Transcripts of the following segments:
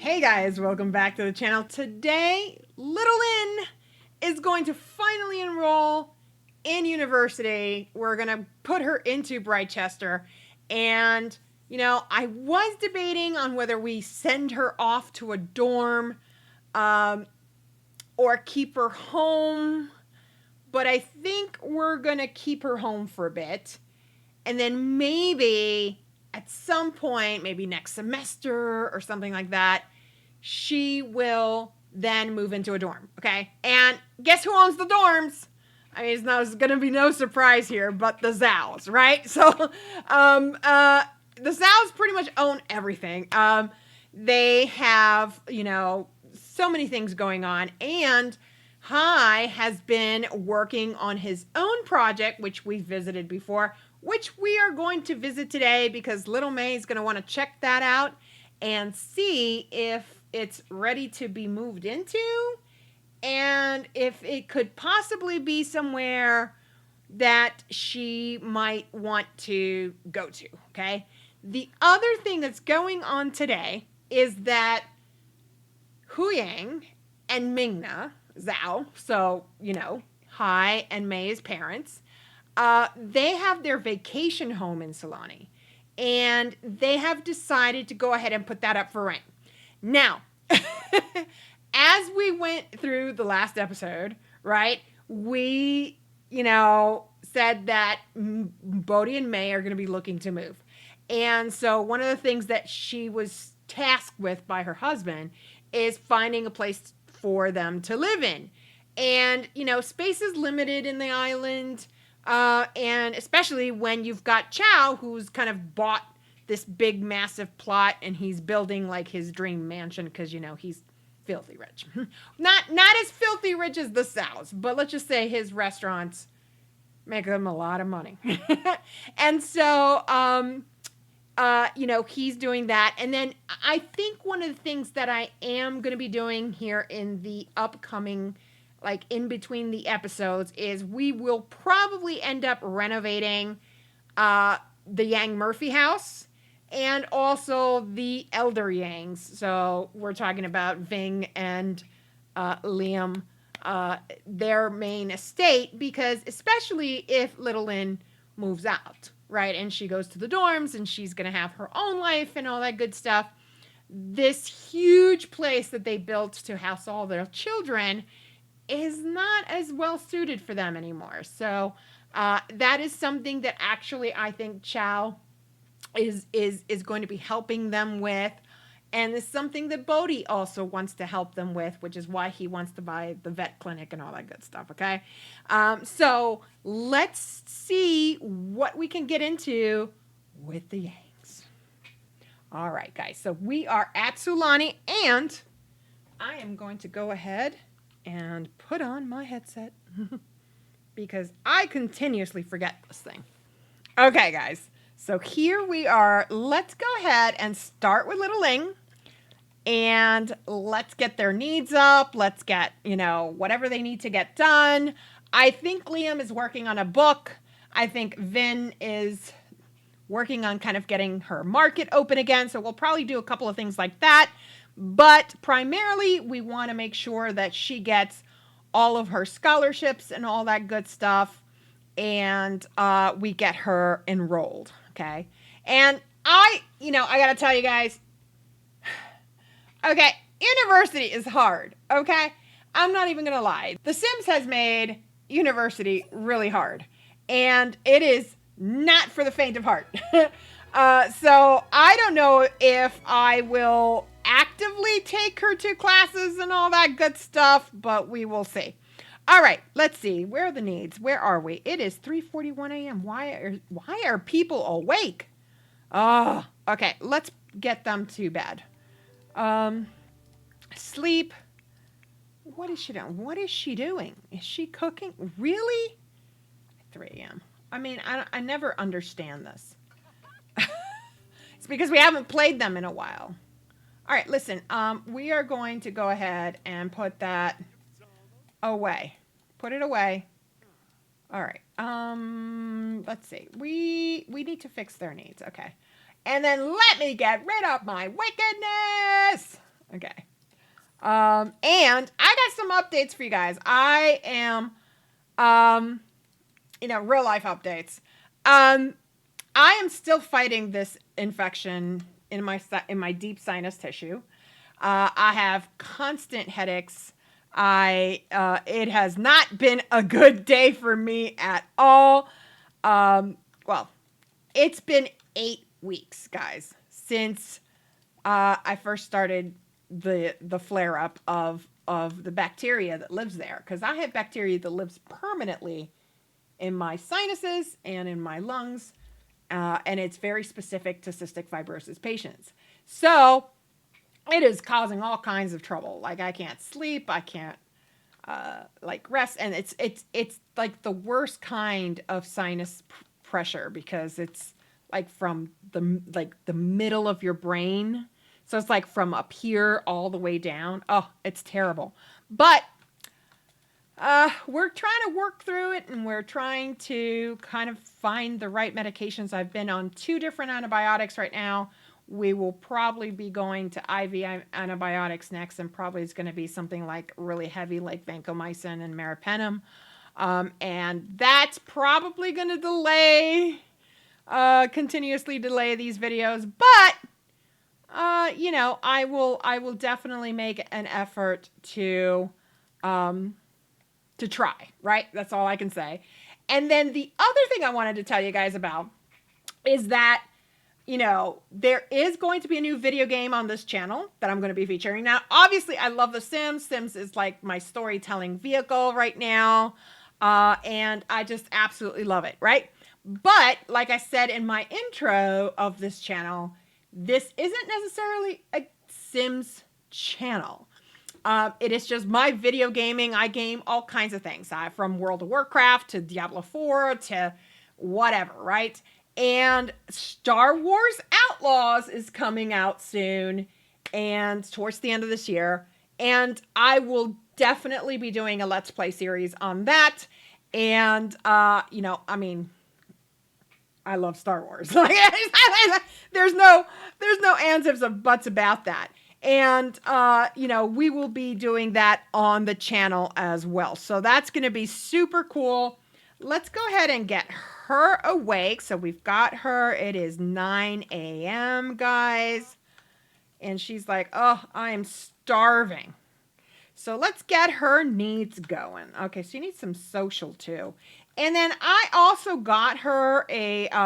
Hey guys, welcome back to the channel. Today, little Lin is going to finally enroll in university. We're going to put her into Britechester. And, I was debating on whether we send her off to a dorm or keep her home. But I think we're going to keep her home for a bit. And then maybe at some point, maybe next semester or something like that, she will then move into a dorm, okay? And guess who owns the dorms? I mean, it's going to be no surprise here, but the Zhaos, right? So, the Zhaos pretty much own everything. They have, so many things going on, and Hai has been working on his own project, which we visited before, which we are going to visit today because little Mei is going to want to check that out and see if it's ready to be moved into and if it could possibly be somewhere that she might want to go to, okay? The other thing that's going on today is that Huyang and Mingna, Zhao, so, Hai and Mei's parents, they have their vacation home in Salani, and they have decided to go ahead and put that up for rent. Now, as we went through the last episode, right, we, said that Bodhi and Mei are going to be looking to move. And so one of the things that she was tasked with by her husband is finding a place for them to live in. And, space is limited in the island. And especially when you've got Chow, who's kind of bought this big, massive plot, and he's building like his dream mansion because, he's filthy rich. not as filthy rich as the Zhaos, but let's just say his restaurants make him a lot of money. And so, he's doing that. And then I think one of the things that I am going to be doing here in the upcoming, like in between the episodes, is we will probably end up renovating the Yang Murphy house and also the elder Yangs. So we're talking about Ving and Liam, their main estate, because especially if little Lin moves out, right, and she goes to the dorms and she's going to have her own life and all that good stuff, this huge place that they built to house all their children is not as well suited for them anymore. So that is something that actually I think Chow is going to be helping them with, and it's something that Bodhi also wants to help them with, which is why he wants to buy the vet clinic and all that good stuff, okay? So let's see what we can get into with the Yangs. All right, guys, so we are at Sulani, and I am going to go ahead and put on my headset because I continuously forget this thing. Okay, guys, so here we are. Let's go ahead and start with little Ling, and let's get their needs up. Let's get, whatever they need to get done. I think Liam is working on a book. I think Vin is working on kind of getting her market open again. So we'll probably do a couple of things like that. But primarily, we want to make sure that she gets all of her scholarships and all that good stuff, and we get her enrolled, okay? And I got to tell you guys, okay, university is hard, okay? I'm not even going to lie. The Sims has made university really hard, and it is not for the faint of heart. So I don't know if I will actively take her to classes and all that good stuff, but we will see. All right, let's see. Where are the needs? Where are we? It is 3:41 a.m. Why are people awake? Oh, okay. Let's get them to bed. Sleep. What is she doing? What is she doing? Is she cooking? Really? 3 a.m. I mean, I never understand this. It's because we haven't played them in a while. All right, listen, we are going to go ahead and put that away. Put it away. All right. Let's see. We need to fix their needs. Okay. And then let me get rid of my wickedness. Okay. And I got some updates for you guys. I am, real life updates. I am still fighting this infection in my deep sinus tissue. I have constant headaches. It has not been a good day for me at all. Well, it's been 8 weeks, guys, since I first started the flare up of the bacteria that lives there, because I have bacteria that lives permanently in my sinuses and in my lungs, and it's very specific to cystic fibrosis patients. So it is causing all kinds of trouble. Like, I can't sleep, I can't rest, and it's like the worst kind of sinus pressure, because it's like from the middle of your brain. So it's like from up here all the way down. Oh, it's terrible. But we're trying to work through it, and we're trying to kind of find the right medications. I've been on 2 different antibiotics right now. We will probably be going to IV antibiotics next, and probably it's going to be something like really heavy, like vancomycin and meropenem. And that's probably going to continuously delay these videos. But, I will definitely make an effort to try, right? That's all I can say. And then the other thing I wanted to tell you guys about is that, there is going to be a new video game on this channel that I'm going to be featuring. Now, obviously, I love The Sims. Sims is like my storytelling vehicle right now. And I just absolutely love it, right? But like I said in my intro of this channel, this isn't necessarily a Sims channel. It is just my video gaming. I game all kinds of things, from World of Warcraft to Diablo 4 to whatever, right? And Star Wars Outlaws is coming out soon, and towards the end of this year. And I will definitely be doing a Let's Play series on that. And, I love Star Wars. There's no ands, ifs, or buts about that. And, we will be doing that on the channel as well. So that's going to be super cool. Let's go ahead and get her awake. So we've got her. It is 9 a.m., guys. And she's like, oh, I am starving. So let's get her needs going. Okay, she needs some social too. And then I also got her a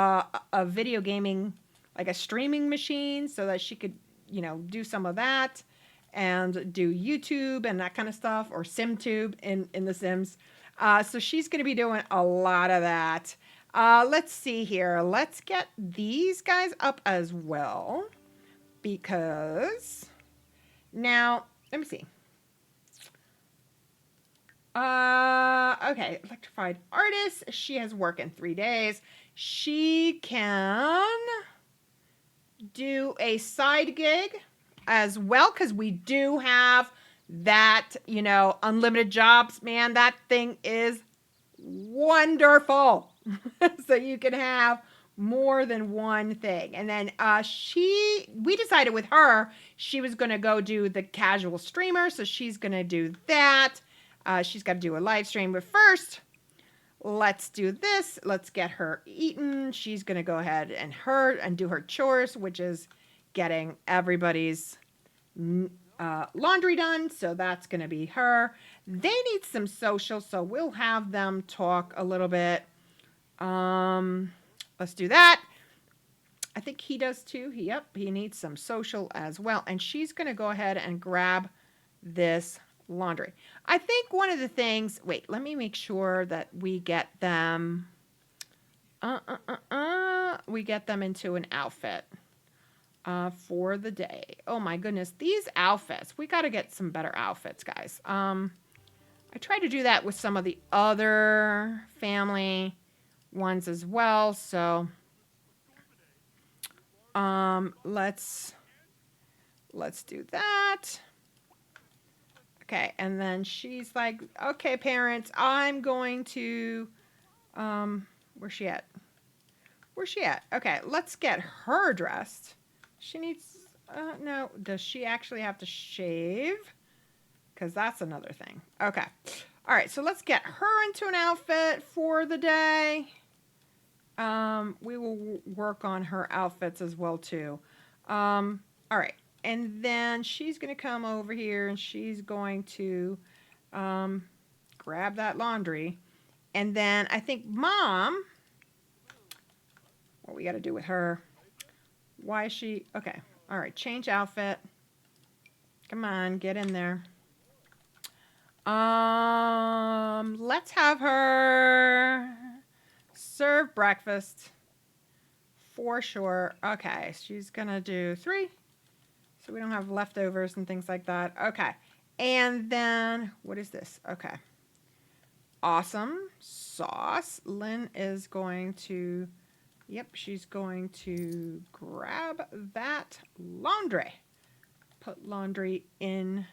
video gaming, like a streaming machine, so that she could, do some of that and do YouTube and that kind of stuff, or SimTube in The Sims. So she's going to be doing a lot of that. Let's see here. Let's get these guys up as well, because now, let me see. Okay, electrified artist. She has work in 3 days. She can do a side gig as well, because we do have that, unlimited jobs. Man, that thing is wonderful. So you can have more than one thing. And then we decided with her, she was going to go do the casual streamer. So she's going to do that. She's got to do a live stream. But first, let's do this. Let's get her eaten. She's going to go ahead and do her chores, which is getting everybody's laundry done. So that's going to be her. They need some social, so we'll have them talk a little bit. Let's do that. I think he does too. He needs some social as well. And she's going to go ahead and grab this laundry. I think one of the things, wait, let me make sure that we get them, we get them into an outfit for the day. Oh my goodness, these outfits, we got to get some better outfits, guys. I tried to do that with some of the other family ones as well. So let's do that. Okay, and then she's like, okay, parents, I'm going to, where's she at? Okay, let's get her dressed. She needs, No. Does she actually have to shave? Because that's another thing. Okay. All right. So let's get her into an outfit for the day. We will work on her outfits as well too. All right. And then she's going to come over here and she's going to grab that laundry. And then I think Mom, what we got to do with her? Why is she? Okay. All right. Change outfit. Come on, get in there. Let's have her serve breakfast for sure. Okay, she's gonna do 3, so we don't have leftovers and things like that. Okay, and then what is this? Okay, awesome sauce. Lin is going to, yep, she's going to grab that laundry. Put laundry in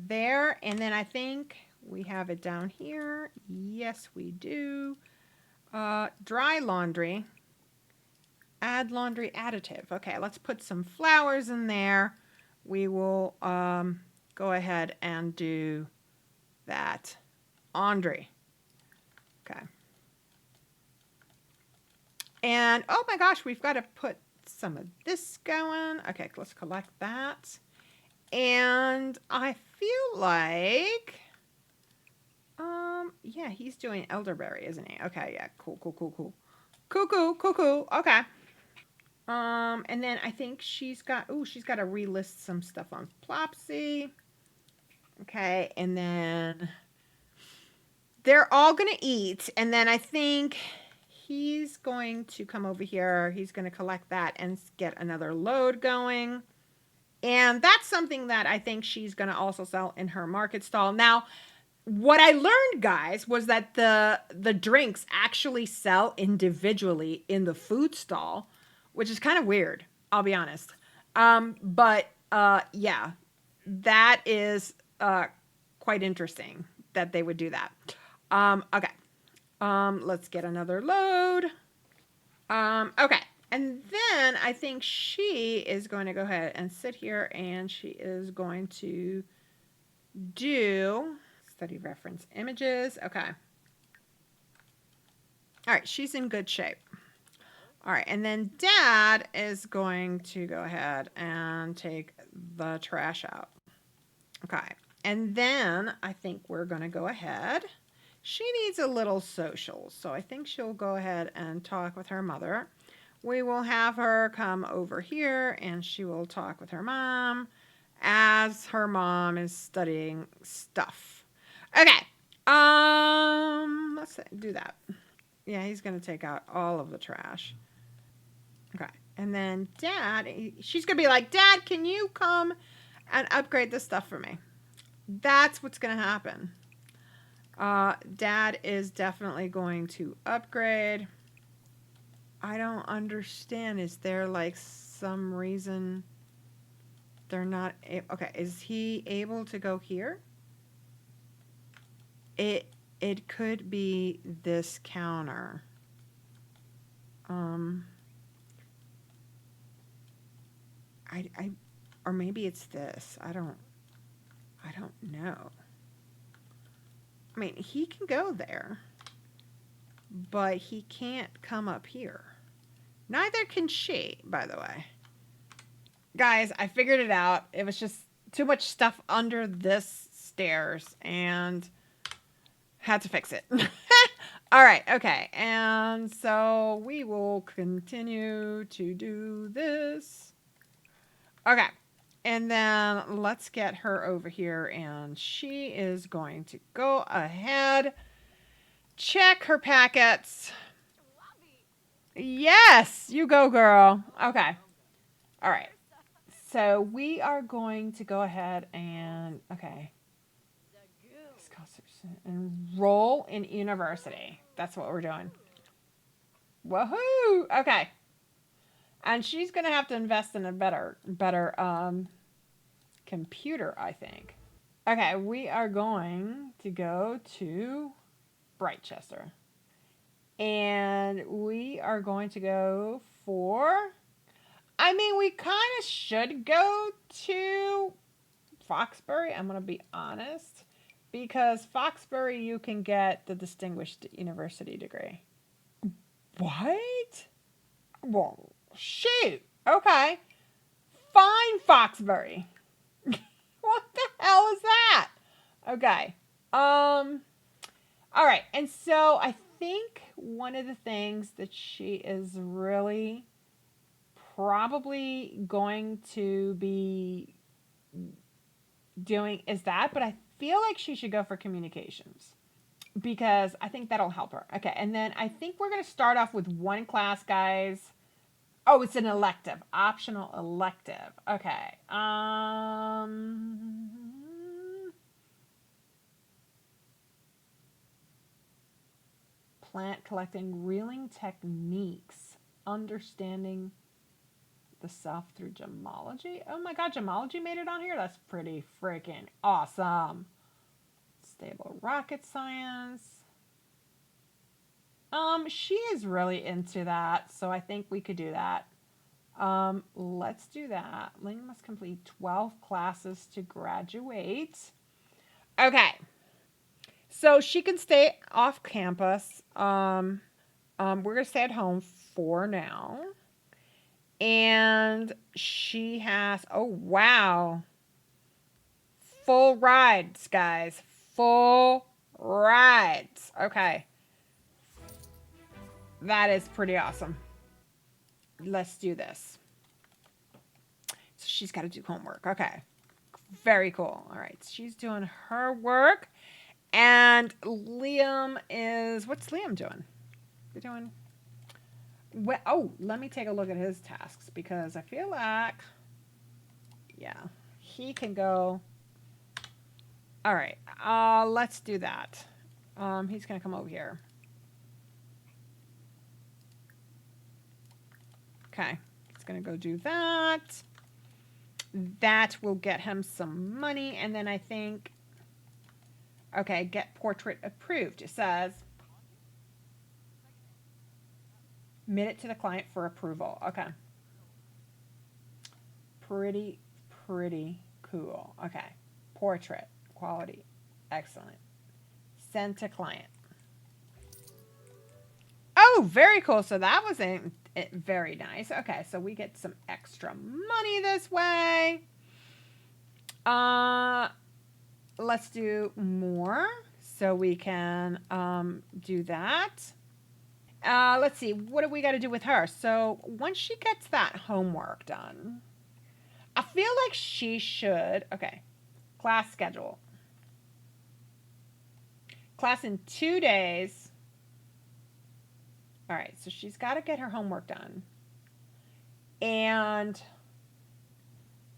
there, and then I think we have it down here. Yes, we do. Dry laundry. Add laundry additive. Okay, let's put some flowers in there. We will go ahead and do that laundry. Okay. And oh my gosh, we've got to put some of this going. Okay, let's collect that. And I feel like, yeah, he's doing elderberry, isn't he? Okay, yeah, cool. Okay. And then I think she's got to relist some stuff on Plopsy. Okay, and then they're all gonna eat, and then I think he's going to come over here. He's gonna collect that and get another load going. And that's something that I think she's going to also sell in her market stall. Now, what I learned, guys, was that the drinks actually sell individually in the food stall, which is kind of weird, I'll be honest. But yeah, that is quite interesting that they would do that. Okay. Let's get another load. Okay. And then I think she is going to go ahead and sit here and she is going to do study reference images. Okay. All right. She's in good shape. All right. And then Dad is going to go ahead and take the trash out. Okay. And then I think we're going to go ahead. She needs a little social. So I think she'll go ahead and talk with her mother. We will have her come over here and she will talk with her mom as her mom is studying stuff. Okay. Let's do that. Yeah, he's going to take out all of the trash. Okay. And then Dad, she's going to be like, Dad, can you come and upgrade this stuff for me? That's what's going to happen. Dad is definitely going to upgrade. I don't understand. Is there like some reason they're not okay, is he able to go here? It could be this counter. I or maybe it's this. I don't know. I mean, he can go there, but he can't come up here. Neither can she, by the way. Guys, I figured it out. It was just too much stuff under this stairs and had to fix it. All right, okay. And so we will continue to do this. Okay. And then let's get her over here and she is going to go ahead, check her packets. Yes, you go, girl. Okay. All right. So we are going to go ahead and, okay. Enroll in university. That's what we're doing. Woohoo! Okay. And she's going to have to invest in a better computer, I think. Okay, we are going to go to Britechester. And we are going to go for I mean, we kind of should go to Foxbury, I'm going to be honest, because Foxbury you can get the Distinguished University degree. What? Well, shoot. Okay. Fine, Foxbury. What the hell is that? Okay. All right. And so I think one of the things that she is really probably going to be doing is that, but I feel like she should go for communications because I think that'll help her. Okay, and then I think we're going to start off with one class, guys. Oh, it's an elective, optional elective. Okay. Plant collecting, reeling techniques, understanding the self through gemology. Oh my god, gemology made it on here? That's pretty freaking awesome. Stable rocket science. She is really into that, so I think we could do that. Let's do that. Ling must complete 12 classes to graduate. Okay. So she can stay off campus. We're gonna stay at home for now. And she has, oh wow, full rides, guys. Full rides. Okay. That is pretty awesome. Let's do this. So she's got to do homework. Okay. Very cool. All right. She's doing her work. And Liam is, what's Liam doing? We're doing, well, oh, let me take a look at his tasks because I feel like, yeah, he can go. All right. Let's do that. He's going to come over here. Okay, he's going to go do that. That will get him some money. And then I think, okay, get portrait approved. It says, submit it to the client for approval. Okay. Pretty cool. Okay. Portrait, quality, excellent. Send to client. Oh, very cool. So that was very nice. Okay, so we get some extra money this way. Let's do more so we can do that. Let's see, what do we got to do with her? So once she gets that homework done, I feel like she should, okay, class schedule. Class in 2 days. All right, so she's got to get her homework done. And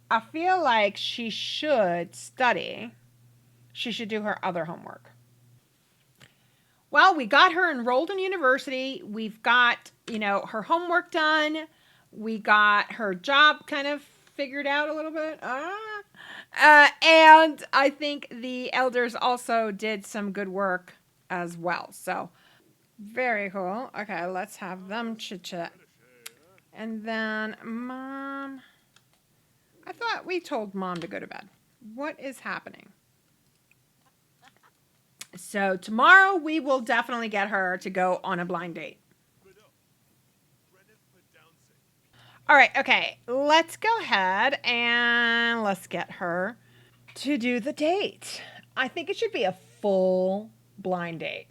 I feel like she should study. She should do her other homework. Well, we got her enrolled in university. We've got, her homework done. We got her job kind of figured out a little bit. And I think the elders also did some good work as well. So very cool. Okay, let's have them chit-chat. And then Mom, I thought we told Mom to go to bed. What is happening? So tomorrow we will definitely get her to go on a blind date. All right, okay, let's go ahead and let's get her to do the date. I think it should be a full blind date.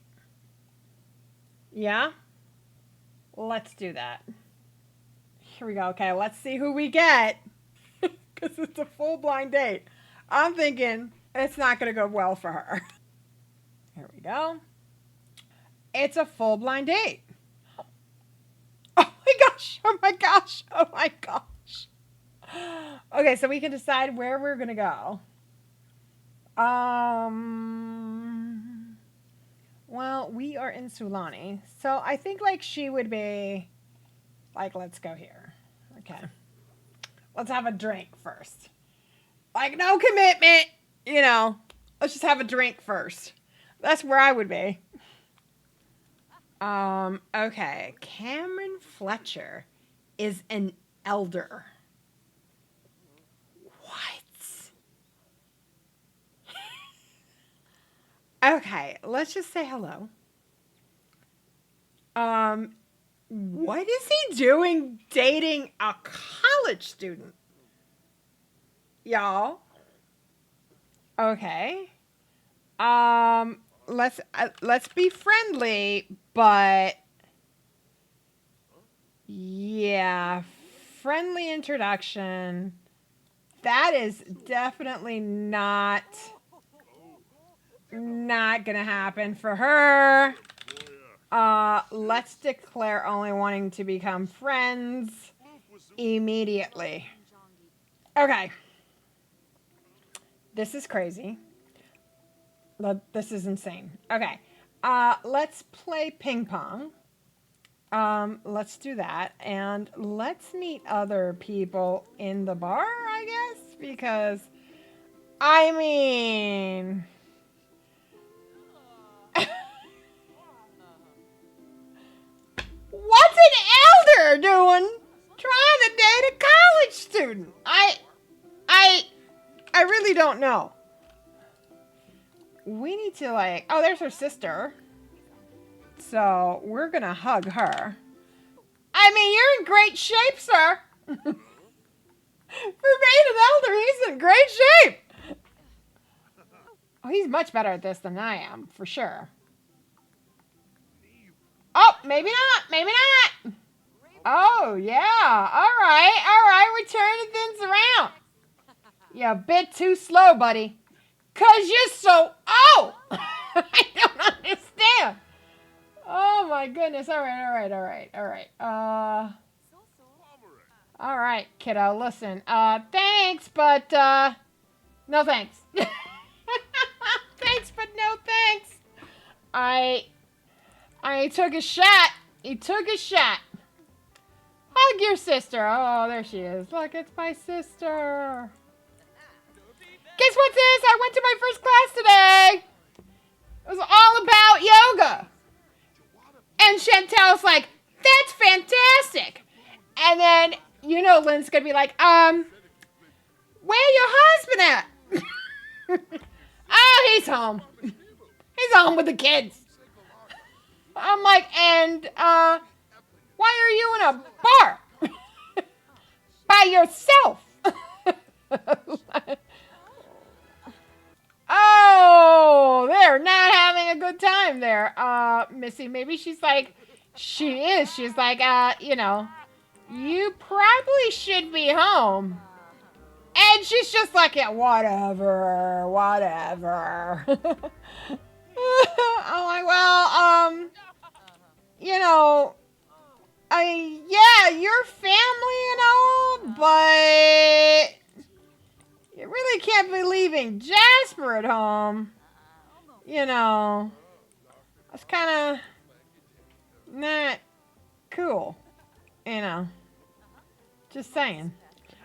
Yeah? Let's do that. Here we go. Okay, let's see who we get. Because it's a full blind date. I'm thinking it's not going to go well for her. Here we go. It's a full blind date. Oh my gosh. Oh my gosh. Oh my gosh. Okay, so we can decide where we're going to go. Well, we are in Sulani. So I think like she would be like, let's go here. Okay. Let's have a drink first. Like, no commitment. Let's just have a drink first. That's where I would be. Okay. Cameron Fletcher is an elder. What? Okay, let's just say hello. What is he doing dating a college student? Y'all. Okay. Let's be friendly, but yeah, friendly introduction. That is definitely not gonna happen for her. Let's declare only wanting to become friends immediately. Okay. This is crazy. This is insane. Okay. Let's play ping pong. Let's do that. And let's meet other people in the bar, I guess. Because, I mean... What's an elder doing trying to date a college student? I really don't know. We need to like, oh, there's her sister. So we're gonna hug her. I mean, you're in great shape, sir. For being an elder, he's in great shape. Oh, he's much better at this than I am, for sure. Oh, maybe not, maybe not. Oh, yeah, all right, we're turning things around. You're a bit too slow, buddy. 'Cause you're so old. I don't understand. Oh my goodness. All right. All right, kiddo. Listen. Thanks, but no thanks. Thanks, but no thanks. I took a shot. He took a shot. Hug your sister. Oh, there she is. Look, it's my sister. Guess what, sis? I went to my first class today. It was all about yoga. And Chantel's like, that's fantastic. And then, you know, Lynn's going to be like, where your husband at? Oh, he's home. He's home with the kids. I'm like, and, why are you in a bar? By yourself? Oh, they're not having a good time there. Missy, maybe she's like, she is. She's like, you know, you probably should be home. And she's just like, yeah, whatever. I'm like, well, you know, yeah, your family and all, but you really can't be leaving Jasper at home. You know, that's kind of not cool. You know, just saying.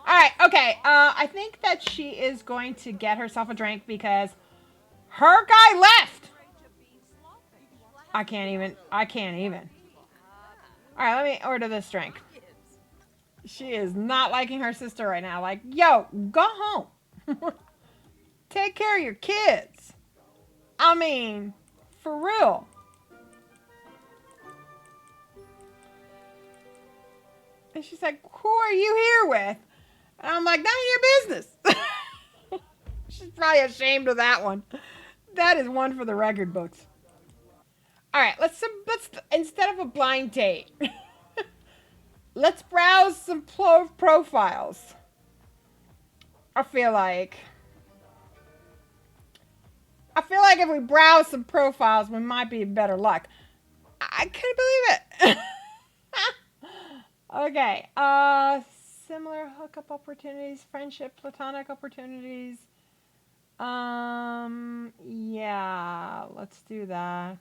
All right, okay. I think that she is going to get herself a drink because her guy left. I can't even. All right, let me order this drink. She is not liking her sister right now. Like, yo, go home. Take care of your kids. I mean, for real. And she's like, who are you here with? And I'm like, none of your business. She's probably ashamed of that one. That is one for the record books. All right, let's instead of a blind date, let's browse some profiles. I feel like if we browse some profiles, we might be in better luck. I can't believe it. Okay. Similar hookup opportunities, friendship, platonic opportunities. Yeah, let's do that.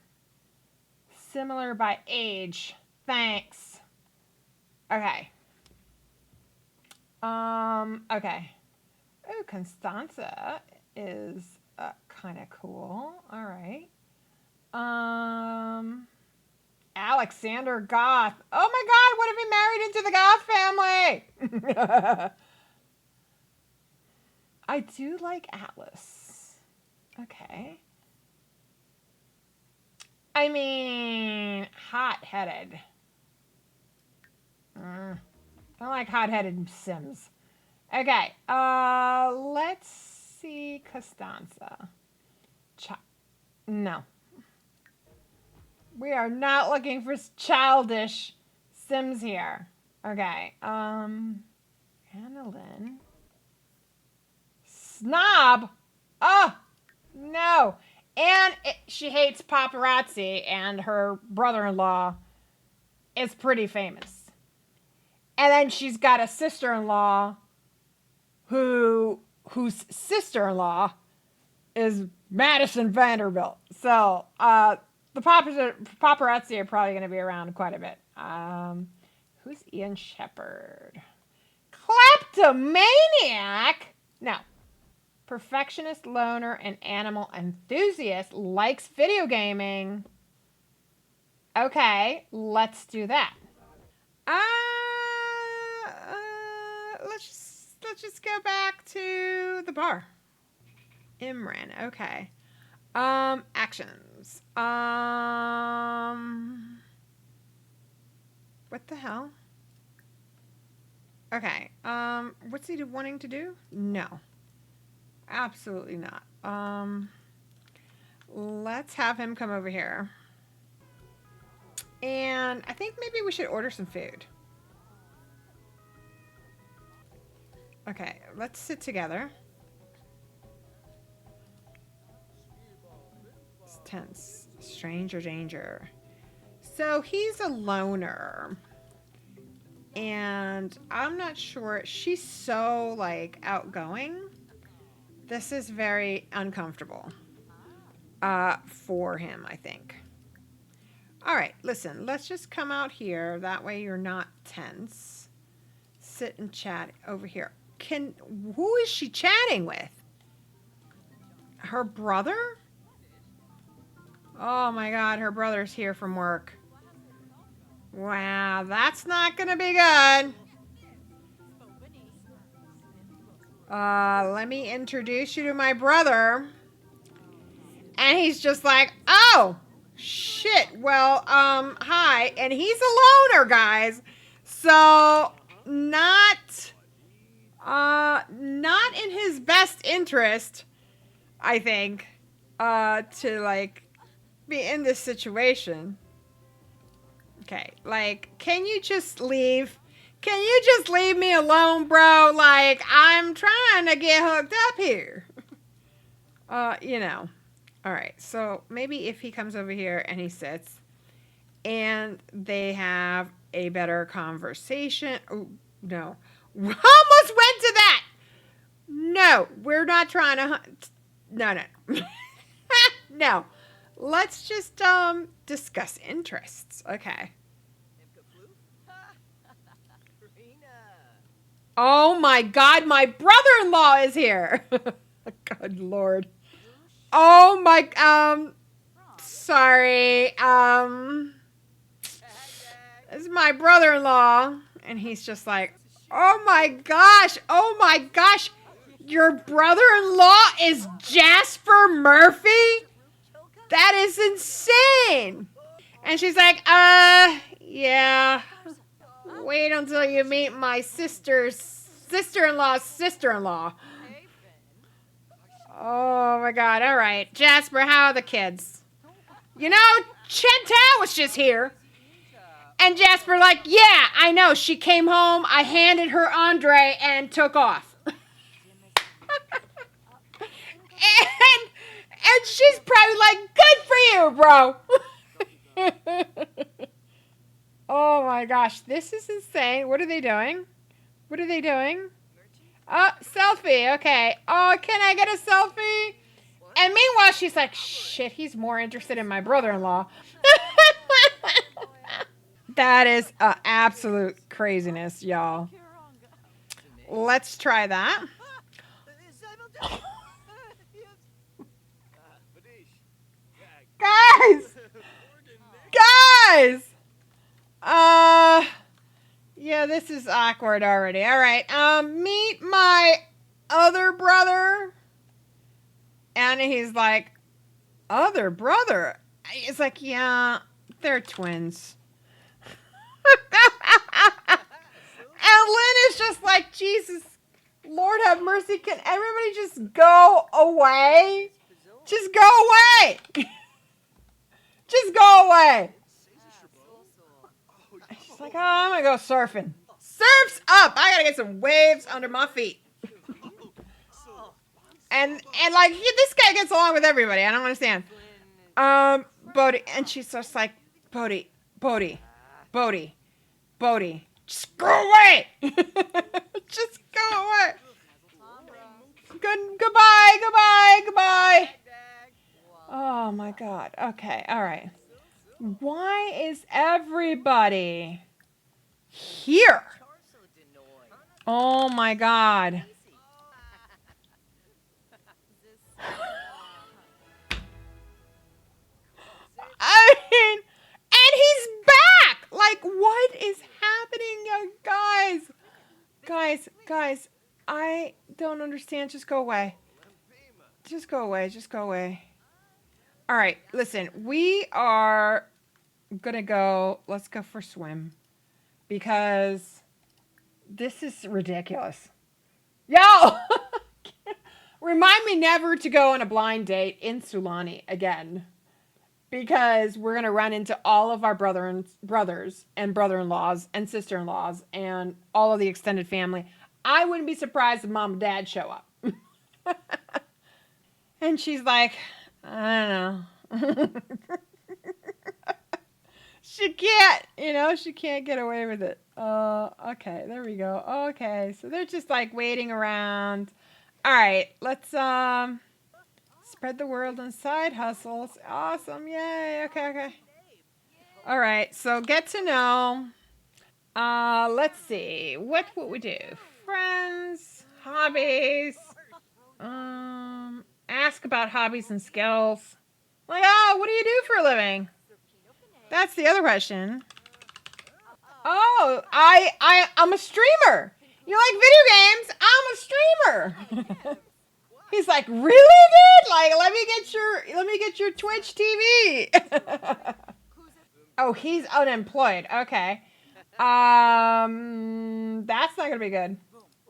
Similar by age. Thanks. Okay. Okay. Oh, Constanza is kind of cool. All right. Alexander Goth. Oh my God, what if he married into the Goth family? I do like Atlas. Okay. I mean, hot-headed. I like hot-headed Sims. Okay, let's see Costanza. No. We are not looking for childish Sims here. Okay, Anna Lynn. Snob? Oh, no. And she hates paparazzi, and her brother-in-law is pretty famous. And then she's got a sister-in-law whose sister-in-law is Madison Vanderbilt. So, the paparazzi are probably going to be around quite a bit. Who's Ian Shepherd? Kleptomaniac? No. Perfectionist, loner, and animal enthusiast, likes video gaming. Okay, let's do that. Let's just go back to the bar. Imran, okay. Actions. What the hell? Okay. What's he wanting to do? No. Absolutely not. Let's have him come over here. And I think maybe we should order some food. Okay, let's sit together. It's tense. Stranger danger. So he's a loner. And I'm not sure. She's so, like, outgoing. This is very uncomfortable for him, I think. All right, listen. Let's just come out here. That way you're not tense. Sit and chat over here. Who is she chatting with? Her brother? Oh my God, her brother's here from work. Wow, that's not gonna be good. Let me introduce you to my brother. And he's just like, oh, shit. Well, hi. And he's a loner, guys. So, not in his best interest, I think, to, like, be in this situation. Okay, like, can you just leave? Can you just leave me alone, bro? Like, I'm trying to get hooked up here. You know. All right, so maybe if he comes over here and he sits and they have a better conversation. Oh, no. We almost went to that. No, we're not trying to. No. No. Let's just discuss interests. Okay. Oh my God, my brother-in-law is here. Good Lord. Oh my, sorry. This is my brother-in-law. And he's just like, oh my gosh. Your brother-in-law is Jasper Murphy? That is insane. And she's like, yeah. Wait until you meet my sister-in-law's sister-in-law. Oh my God. All right. Jasper, how are the kids? You know, Chantal was just here. And Jasper like, yeah, I know. She came home. I handed her Andre and took off. And she's probably like, good for you, bro. Oh my gosh, this is insane. What are they doing? What are they doing? Selfie, okay. Oh, can I get a selfie? And meanwhile, she's like, shit, he's more interested in my brother-in-law. That is absolute craziness, y'all. Let's try that. Guys! Yeah, this is awkward already. All right. Meet my other brother. And he's like, other brother? It's like, yeah, they're twins. And Lin is just like, Jesus, Lord have mercy. Can everybody just go away? Just go away. Just go away. She's like, oh, I'm going to go surfing. Surf's up. I got to get some waves under my feet. And like, this guy gets along with everybody. I don't understand. Bodhi. And she's just like, Bodhi. Just go away. Just go away. Goodbye. Oh my God. Okay. All right. Why is everybody here? Oh my God. I mean, and he's back. Like, what is happening, guys? I don't understand. Just go away. Just go away. All right, listen. We are gonna go. Let's go for a swim because this is ridiculous. Yo, remind me never to go on a blind date in Sulani again. Because we're going to run into all of our brothers and brother-in-laws and sister-in-laws and all of the extended family. I wouldn't be surprised if mom and dad show up. And she's like, I don't know. She can't get away with it. Okay, there we go. Okay, so they're just like waiting around. All right, let's spread the world on side hustles. Awesome. Yay. Okay. All right. So get to know. Let's see. What would we do? Friends, hobbies. Ask about hobbies and skills. Like, oh, what do you do for a living? That's the other question. Oh, I'm a streamer. You like video games? I'm a streamer. He's like, really, dude? Like, let me get your Twitch TV. Oh, he's unemployed. Okay. That's not gonna be good.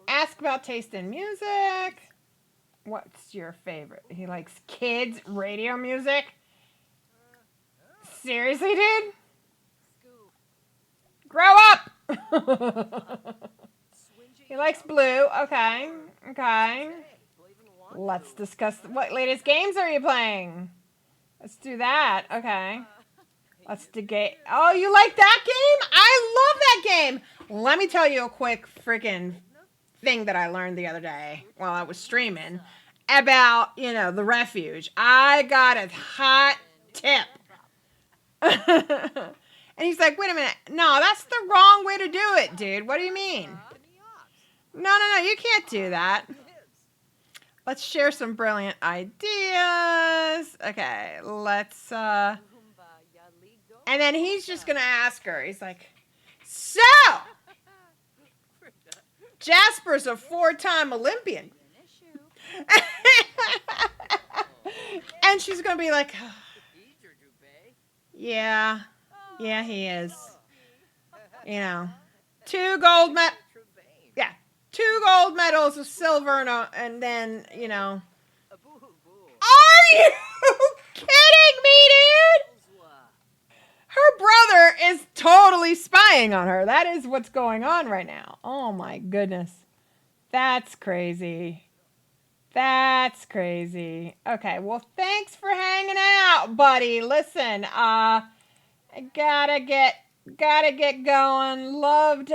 Ask about taste in music. What's your favorite? He likes kids radio music. Seriously, dude? Grow up. He likes blue. Okay. Let's discuss what latest games are you playing? Let's do that. Okay. Let's debate. Oh, you like that game? I love that game. Let me tell you a quick freaking thing that I learned the other day while I was streaming about, the refuge. I got a hot tip. And he's like, wait a minute. No, that's the wrong way to do it, dude. What do you mean? No, you can't do that. Let's share some brilliant ideas. Okay, let's, and then he's just going to ask her. He's like, so, Jasper's a 4-time Olympian. And she's going to be like, yeah, he is. 2 gold medals. Yeah, 2 gold medals, a silver, and then, Are you kidding me, dude? Her brother is totally spying on her. That is what's going on right now. Oh, my goodness. That's crazy. Okay, well, thanks for hanging out, buddy. Listen, I gotta get going. Loved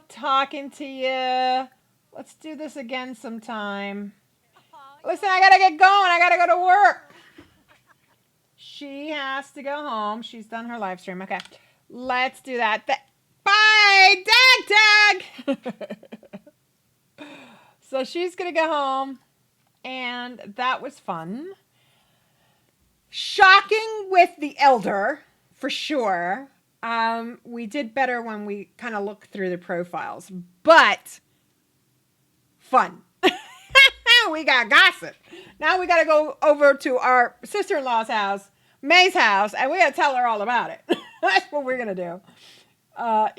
talking to you. Let's do this again sometime. Listen, I gotta get going. I gotta go to work. She has to go home. She's done her live stream. Okay, let's do that. Bye, Dag. So she's gonna go home, and that was fun. Shocking with the elder, for sure. We did better when we kind of looked through the profiles, but fun. We got gossip. Now we got to go over to our sister-in-law's house, May's house, and we got to tell her all about it. That's what we're going to do.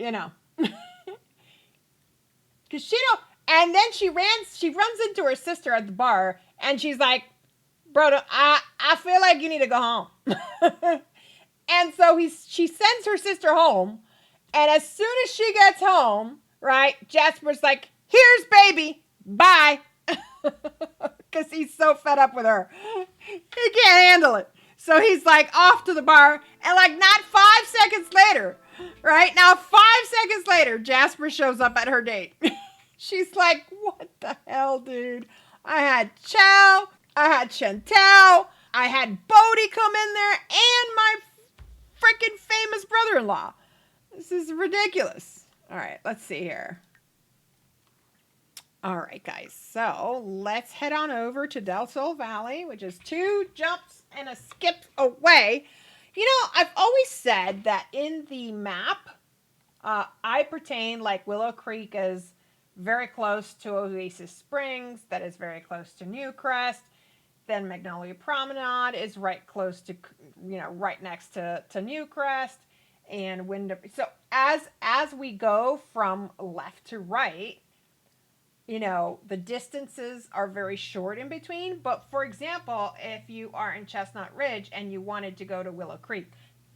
You know. Because she don't, and then she runs into her sister at the bar, and she's like, bro, I feel like you need to go home. And so she sends her sister home, and as soon as she gets home, right, Jasper's like, here's baby, bye. Because he's so fed up with her. He can't handle it. So he's like off to the bar, and like not 5 seconds later, right? Now 5 seconds later, Jasper shows up at her date. She's like, what the hell, dude? I had Chow, I had Chantel, I had Bodhi come in there, and my freaking famous brother-in-law. This is ridiculous. All right, let's see here. All right, guys, so let's head on over to Del Sol Valley, which is 2 jumps and a skip away. You know, I've always said that in the map, I pertain like Willow Creek is very close to Oasis Springs, that is very close to Newcrest. Then Magnolia Promenade is right close to, you know, right next to Newcrest. And Wyndham. So as we go from left to right, you know, the distances are very short in between. But for example, if you are in Chestnut Ridge and you wanted to go to Willow Creek,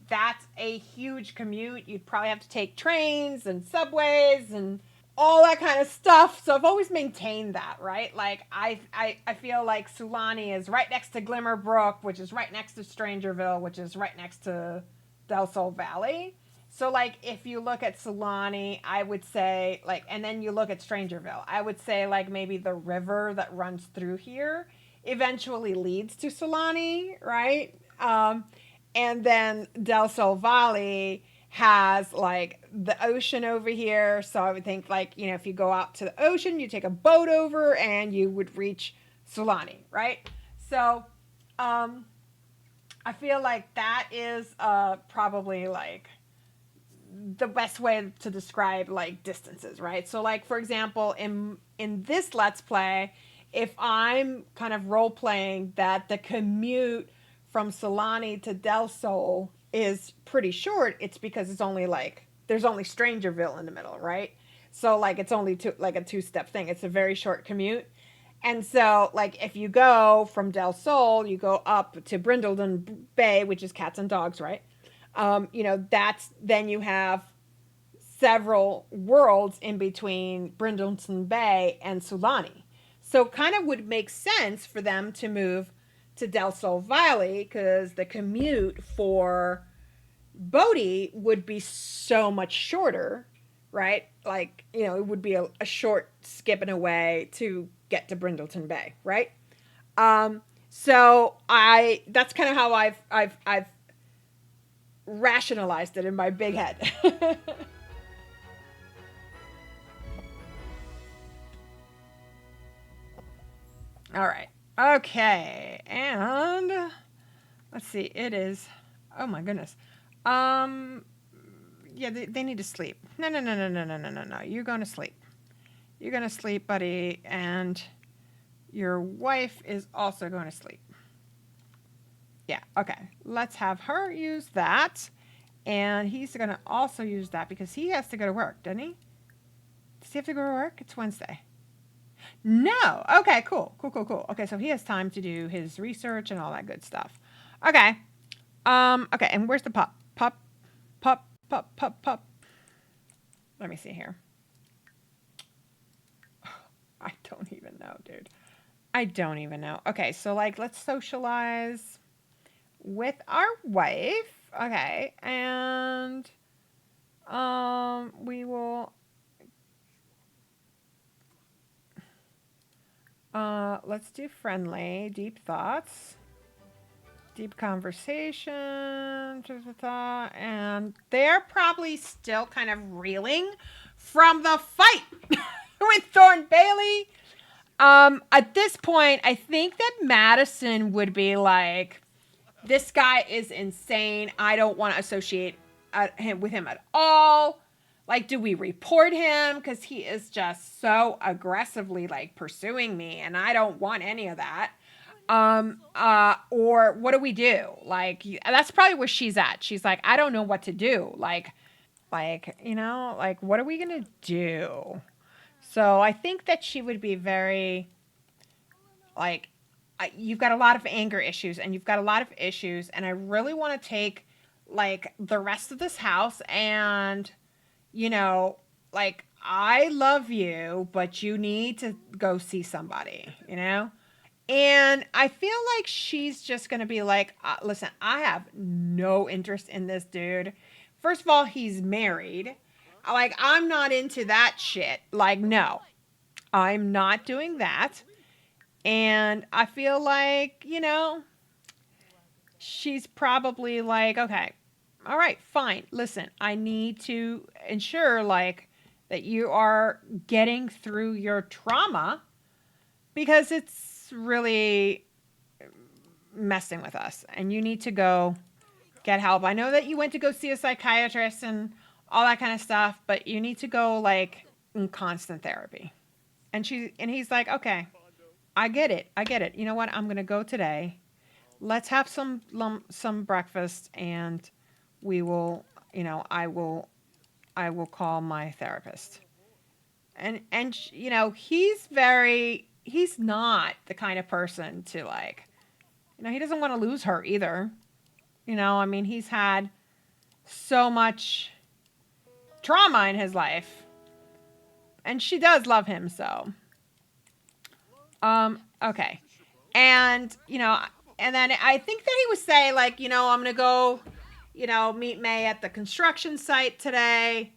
that's a huge commute. You'd probably have to take trains and subways and all that kind of stuff. So I've always maintained that, right? Like I feel like Sulani is right next to Glimmerbrook, which is right next to Strangerville, which is right next to Del Sol Valley. So like if you look at Sulani, I would say like, and then you look at Strangerville, I would say like maybe the river that runs through here eventually leads to Sulani, right? And then Del Sol Valley has like the ocean over here. So I would think like, you know, if you go out to the ocean, you take a boat over and you would reach Sulani, right? So I feel like that is probably like the best way to describe like distances, right? So like, for example, in this Let's Play, if I'm kind of role playing that the commute from Sulani to Del Sol is pretty short, it's because it's only like, there's only Strangerville in the middle, right? So like, it's only like a 2-step thing. It's a very short commute. And so like, if you go from Del Sol, you go up to Brindleton Bay, which is cats and dogs, right? You know, then you have several worlds in between Brindleton Bay and Sulani. So kind of would make sense for them to move to Del Sol Valley because the commute for Bodhi would be so much shorter, right? Like, you know, it would be a short skipping away to get to Brindleton Bay, right? So that's kind of how I've rationalized it in my big head. All right. Okay. And let's see. It is, oh my goodness. Yeah, they need to sleep. No. You're going to sleep. You're going to sleep, buddy. And your wife is also going to sleep. Yeah, okay. Let's have her use that. And he's going to also use that because he has to go to work, doesn't he? Does he have to go to work? It's Wednesday. No. Okay, cool. Okay, so he has time to do his research and all that good stuff. Okay. Okay, and where's the pup? Pup. Let me see here. I don't even know, dude. I don't even know. Okay, so like let's socialize with our wife. Okay, and we will let's do friendly, deep thoughts, deep conversation, and they're probably still kind of reeling from the fight with Thorn Bailey. At this point, I think that Madison would be like, this guy is insane. I don't want to associate with him at all? Like, do we report him? Because he is just so aggressively like pursuing me, and I don't want any of that. Or what do we do? Like, that's probably where she's at. She's like, I don't know what to do. Like, like, what are we gonna do? So I think that she would be very, like, you've got a lot of anger issues and you've got a lot of issues, and I really want to take like the rest of this house and, like, I love you, but you need to go see somebody. And I feel like she's just going to be like, listen, I have no interest in this dude. First of all, he's married. Like, I'm not into that shit. Like, no, I'm not doing that. And I feel like, she's probably like, okay, all right, fine. Listen, I need to ensure like that you are getting through your trauma because it's really messing with us and you need to go get help. I know that you went to go see a psychiatrist and all that kind of stuff, but you need to go like in constant therapy. And he's like, okay, I get it. I get it. You know what? I'm going to go today. Let's have some breakfast and we will, I will call my therapist. And he's not the kind of person to like, he doesn't want to lose her either. I mean, he's had so much trauma in his life and she does love him. So, okay. And, and then I think that he would say like, I'm going to go, meet May at the construction site today.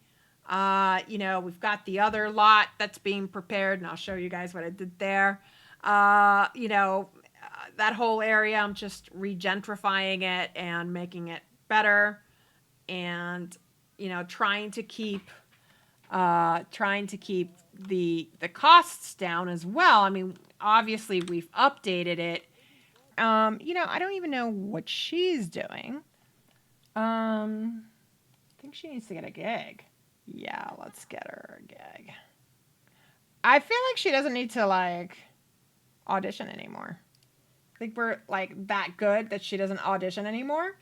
We've got the other lot that's being prepared and I'll show you guys what I did there. That whole area, I'm just regentrifying it and making it better and, trying to keep the costs down as well. I mean, obviously we've updated it. I don't even know what she's doing. I think she needs to get a gig. Yeah, let's get her a gig. I feel like she doesn't need to like audition anymore. I think we're like that good that she doesn't audition anymore.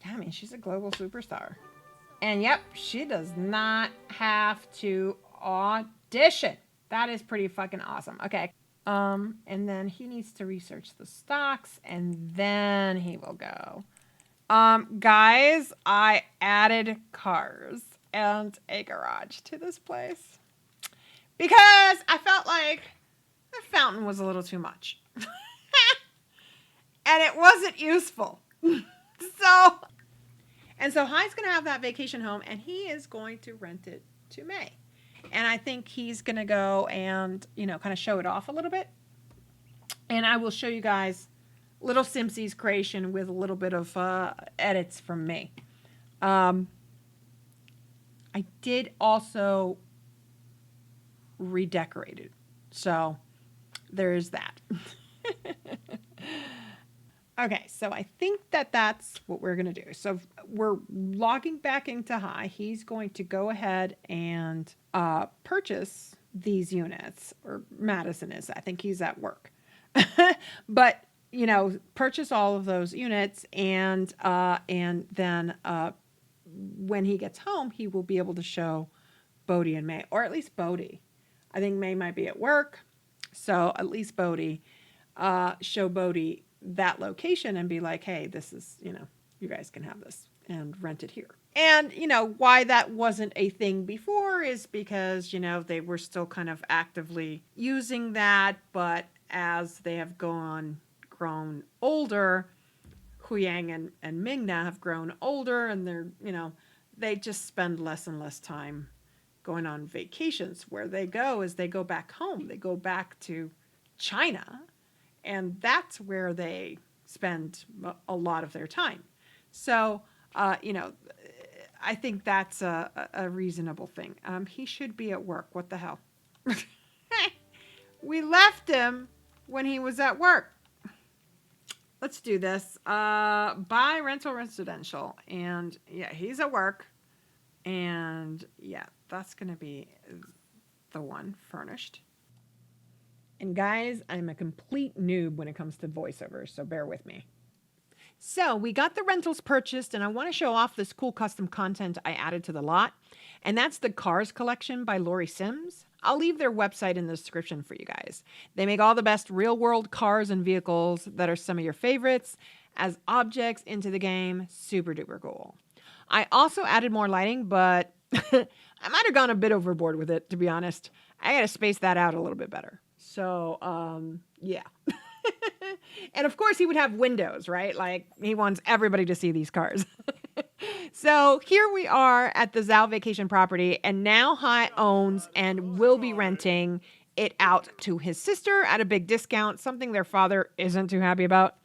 I mean, she's a global superstar. And yep, she does not have to audition. That is pretty fucking awesome. Okay. And then he needs to research the stocks and then he will go. Guys, I added cars and a garage to this place because I felt like the fountain was a little too much and it wasn't useful. So Hi's going to have that vacation home and he is going to rent it to May. And I think he's going to go and, kind of show it off a little bit. And I will show you guys little Simpsons creation with a little bit of edits from me. I did also redecorate it. So there is that. Okay, so I think that that's what we're going to do. So we're logging back into Hi. He's going to go ahead and purchase these units, or Madison is. I think he's at work. But, purchase all of those units and then when he gets home, he will be able to show Bodhi and Mei, or at least Bodhi. I think Mei might be at work, so at least Bodhi, show Bodhi that location and be like, hey, this is, you guys can have this and rent it here. And, why that wasn't a thing before is because, they were still kind of actively using that. But as they have grown older, Huyang and Mingna have grown older and they're, they just spend less and less time going on vacations. Where they go is they go back home. They go back to China. And that's where they spend a lot of their time. So, I think that's a reasonable thing. He should be at work. What the hell? We left him when he was at work. Let's do this. Buy rental residential. And yeah, he's at work. And yeah, that's going to be the one furnished. And guys, I'm a complete noob when it comes to voiceovers, so bear with me. So we got the rentals purchased, and I want to show off this cool custom content I added to the lot. And that's the Cars collection by Lori Sims. I'll leave their website in the description for you guys. They make all the best real-world cars and vehicles that are some of your favorites as objects into the game. Super duper cool. I also added more lighting, but I might have gone a bit overboard with it, to be honest. I got to space that out a little bit better. So, yeah. And of course, he would have windows, right? Like, he wants everybody to see these cars. So here we are at the Thao vacation property, and now Hai owns and will be renting it out to his sister at a big discount, something their father isn't too happy about.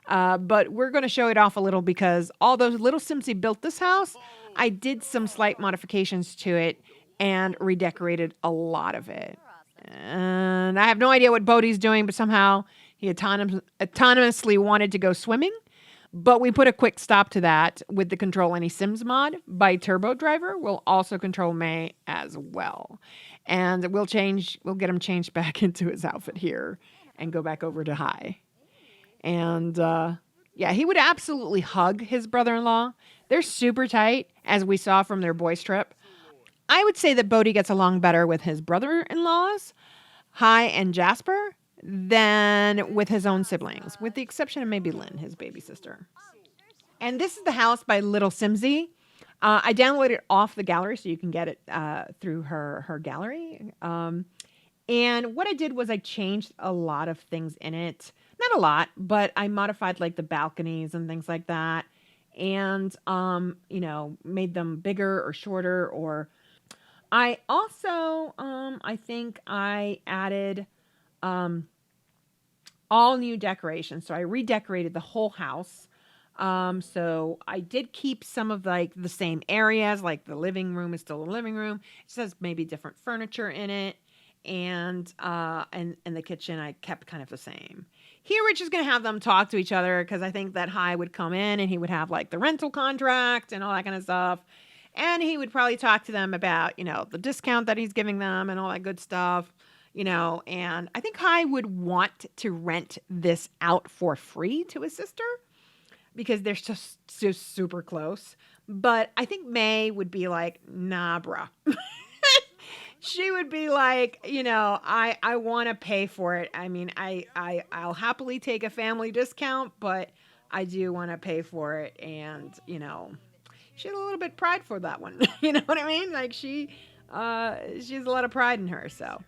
But we're going to show it off a little because although Little Simsy built this house, I did some slight modifications to it and redecorated a lot of it. And I have no idea what Bodhi's doing, but somehow he autonomously wanted to go swimming. But we put a quick stop to that with the Control Any Sims mod by Turbo Driver. We'll also control Mei as well. And we'll get him changed back into his outfit here and go back over to Hai. And yeah, he would absolutely hug his brother-in-law. They're super tight, as we saw from their boys' trip. I would say that Bodhi gets along better with his brother-in-laws, Hai and Jasper, than with his own siblings, with the exception of maybe Lin, his baby sister. And this is the house by Little Simsy. I downloaded it off the gallery, so you can get it through her gallery. And what I did was I changed a lot of things in it. Not a lot, but I modified like the balconies and things like that. And, made them bigger or shorter. Or I also, I think I added all new decorations. So I redecorated the whole house. So I did keep some of like the same areas, like the living room is still a living room. It says maybe different furniture in it. And the kitchen I kept kind of the same. Here we're just going to have them talk to each other because I think that Hai would come in and he would have like the rental contract and all that kind of stuff. And he would probably talk to them about, the discount that he's giving them and all that good stuff. And I think Hai would want to rent this out for free to his sister because they're just super close. But I think Mei would be like, nah, bruh. She would be like, I want to pay for it. I mean, I'll happily take a family discount, but I do want to pay for it. And, she had a little bit pride for that one. You know what I mean? Like she has a lot of pride in her. So,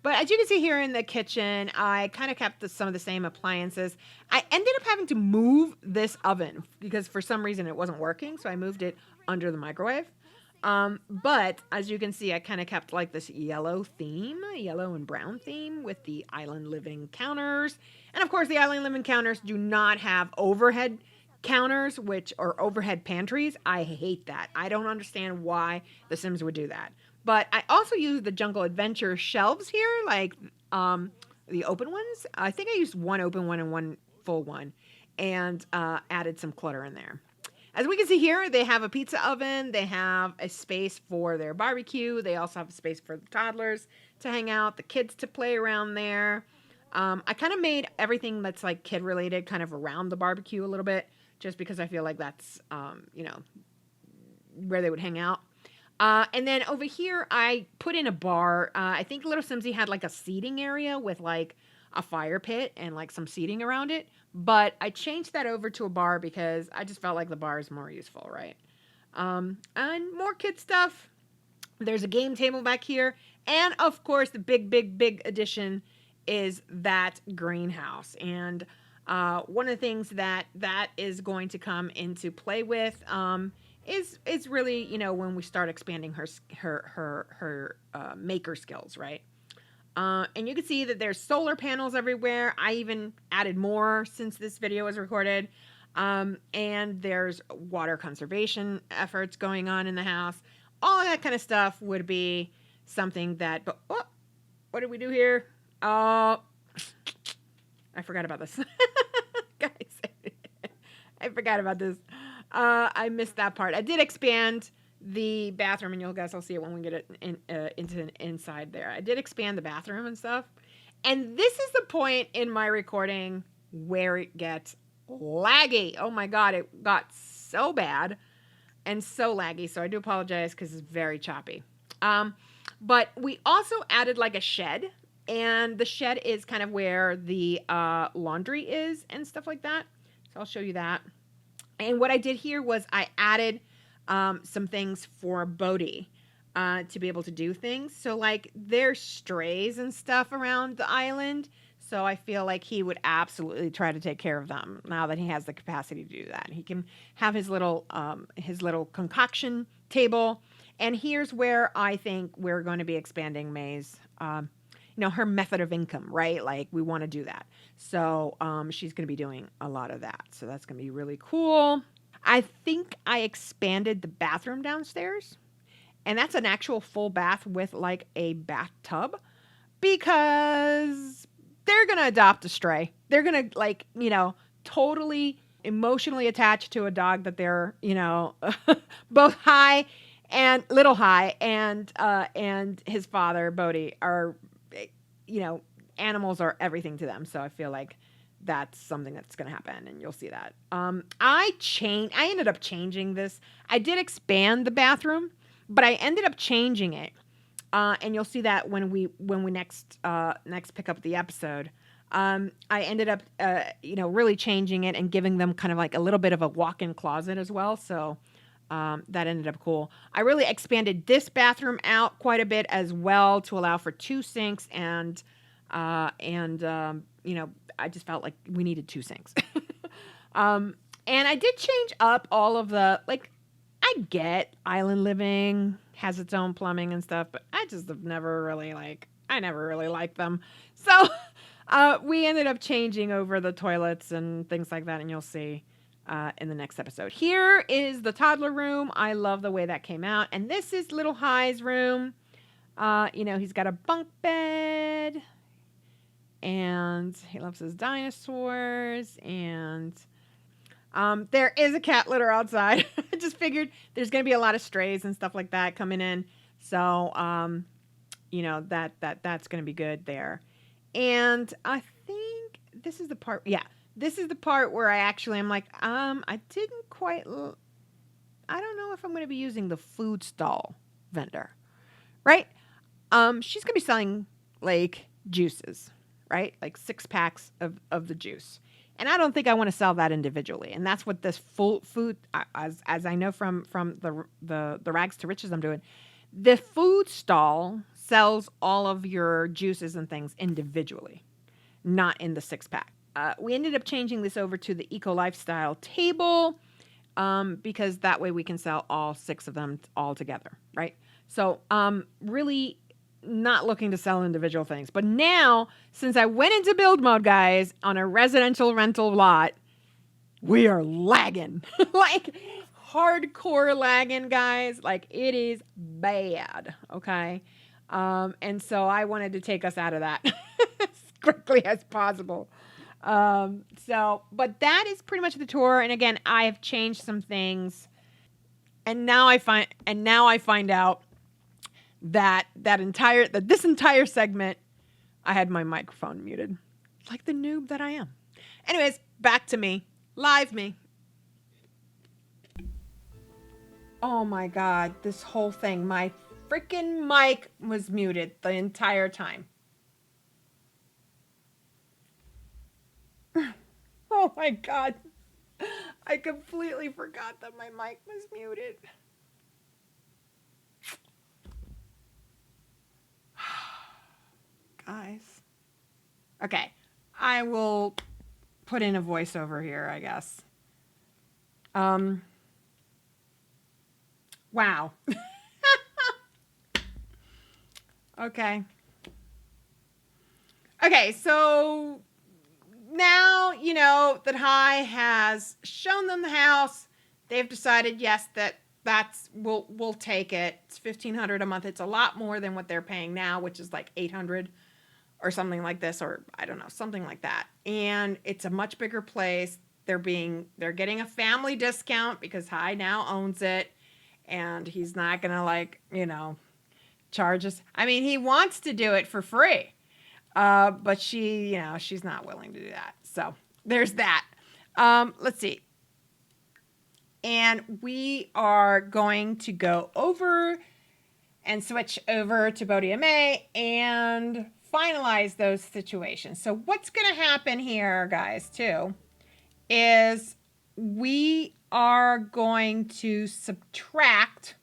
but as you can see here in the kitchen, I kind of kept some of the same appliances. I ended up having to move this oven because for some reason it wasn't working. So I moved it under the microwave. But as you can see, I kind of kept like this yellow and brown theme with the island living counters. And of course the island living counters do not have overhead counters, or overhead pantries. I hate that. I don't understand why the Sims would do that. But I also used the Jungle Adventure shelves here, like the open ones. I think I used one open one and one full one and added some clutter in there. As we can see here, they have a pizza oven. They have a space for their barbecue. They also have a space for the toddlers to hang out, the kids to play around there. I kind of made everything that's like kid related kind of around the barbecue a little bit, just because I feel like that's, where they would hang out. And then over here, I put in a bar. I think Little Simsy had like a seating area with like a fire pit and like some seating around it. But I changed that over to a bar because I just felt like the bar is more useful, right? And more kid stuff. There's a game table back here. And of course, the big addition is that greenhouse. And one of the things that is going to come into play with is really, when we start expanding her maker skills, right? And you can see that there's solar panels everywhere. I even added more since this video was recorded. And there's water conservation efforts going on in the house. All of that kind of stuff would be something that, but what did we do here? Oh, I forgot about this. Guys, I forgot about this. I missed that part. I did expand the bathroom, and you'll guys will see it when we get it into inside there. I did expand the bathroom and stuff. And this is the point in my recording where it gets laggy. Oh my God, it got so bad and so laggy. So I do apologize because it's very choppy. But we also added like a shed, and the shed is kind of where the laundry is and stuff like that. So I'll show you that. And what I did here was I added some things for Bodhi to be able to do things. So like there's strays and stuff around the island. So I feel like he would absolutely try to take care of them now that he has the capacity to do that. He can have his little concoction table. And here's where I think we're going to be expanding May's, her method of income, right? Like we want to do that. So she's going to be doing a lot of that. So that's going to be really cool. I think I expanded the bathroom downstairs. And that's an actual full bath with like a bathtub because they're going to adopt a stray. They're going to totally emotionally attached to a dog that they're, both little high and his father, Bodhi, are, animals are everything to them. So I feel like that's something that's going to happen, and you'll see that. I ended up changing this. I did expand the bathroom, but I ended up changing it. And you'll see that when we next pick up the episode. I ended up, really changing it and giving them kind of like a little bit of a walk-in closet as well. So that ended up cool. I really expanded this bathroom out quite a bit as well to allow for 2 sinks and I just felt like we needed 2 sinks. And I did change up all of the, I get island living has its own plumbing and stuff, but I just have never really liked them. So we ended up changing over the toilets and things like that, and you'll see in the next episode. Here is the toddler room. I love the way that came out. And this is Little High's room. He's got a bunk bed, and he loves his dinosaurs, and there is a cat litter outside. I just figured there's going to be a lot of strays and stuff like that coming in. So, that's going to be good there. And I think this is the part. Yeah, this is the part where I'm like, I didn't quite. I don't know if I'm going to be using the food stall vendor, right? She's going to be selling like juices, right? Like 6 packs of the juice. And I don't think I want to sell that individually. And that's what this full food, as I know from the rags to riches I'm doing, the food stall sells all of your juices and things individually, not in the 6-pack. We ended up changing this over to the Eco Lifestyle table because that way we can sell all 6 of them all together, right? So really not looking to sell individual things. But now, since I went into build mode, guys, on a residential rental lot, we are lagging. Like, hardcore lagging, guys. Like, it is bad, okay? And so I wanted to take us out of that as quickly as possible. But that is pretty much the tour. And again, I have changed some things. And now I find out that this entire segment, I had my microphone muted, like the noob that I am. Anyways, back to me, live me. Oh my God, this whole thing, my freaking mic was muted the entire time. Oh my God, I completely forgot that my mic was muted. Guys. Okay, I will put in a voiceover here, I guess. Wow. Okay. Okay, so now, that Hai has shown them the house. They've decided, yes, we'll take it. It's $1,500 a month. It's a lot more than what they're paying now, which is like $800 or something like this, or I don't know, something like that. And it's a much bigger place. They're getting a family discount because Hai now owns it. and he's not going to like, charge us. I mean, he wants to do it for free. But she, she's not willing to do that. So there's that. Let's see. And we are going to go over and switch over to Bodhi and Mei and finalize those situations. So what's going to happen here, guys, too, is we are going to subtract